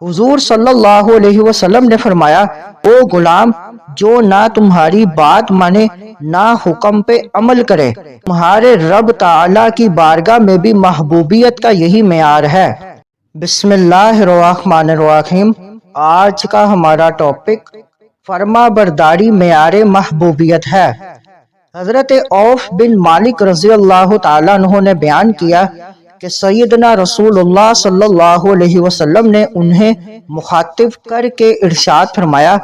حضور صلی اللہ علیہ وسلم نے فرمایا، او غلام جو نہ تمہاری بات مانے نہ حکم پہ عمل کرے، تمہارے رب تعالی کی بارگاہ میں بھی محبوبیت کا یہی معیار ہے۔ بسم اللہ الرحمن الرحیم۔ آج کا ہمارا ٹاپک فرما برداری معیار محبوبیت ہے۔ حضرت عوف بن مالک رضی اللہ تعالیٰ عنہ نے بیان کیا کہ سیدنا رسول اللہ صلی اللہ علیہ وسلم نے انہیں مخاطب کر کے ارشاد فرمایا،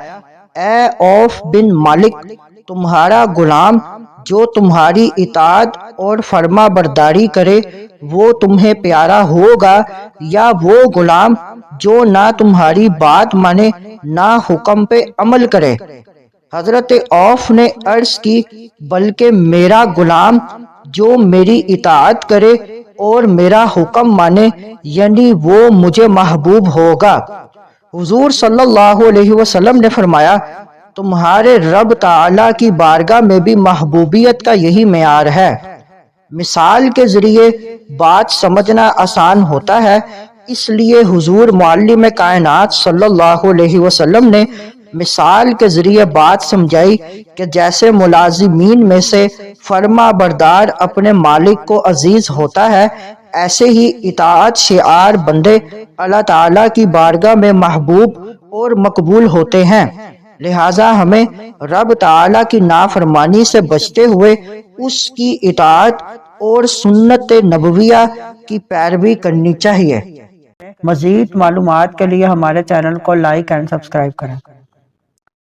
اے عوف بن مالک، تمہارا غلام جو تمہاری اطاعت اور فرما برداری کرے وہ تمہیں پیارا ہوگا، یا وہ غلام جو نہ تمہاری بات مانے نہ حکم پہ عمل کرے؟ حضرت عوف نے عرض کی، بلکہ میرا غلام جو میری اطاعت کرے اور میرا حکم مانے، یعنی وہ مجھے محبوب ہوگا۔ حضور صلی اللہ علیہ وسلم نے فرمایا، تمہارے رب تعالی کی بارگاہ میں بھی محبوبیت کا یہی معیار ہے۔ مثال کے ذریعے بات سمجھنا آسان ہوتا ہے، اس لیے حضور معلم کائنات صلی اللہ علیہ وسلم نے مثال کے ذریعے بات سمجھائی کہ جیسے ملازمین میں سے فرما بردار اپنے مالک کو عزیز ہوتا ہے، ایسے ہی اطاعت شعار بندے اللہ تعالیٰ کی بارگاہ میں محبوب اور مقبول ہوتے ہیں۔ لہٰذا ہمیں رب تعالیٰ کی نافرمانی سے بچتے ہوئے اس کی اطاعت اور سنت نبویہ کی پیروی کرنی چاہیے۔ مزید معلومات کے لیے ہمارے چینل کو لائک اینڈ سبسکرائب کریں۔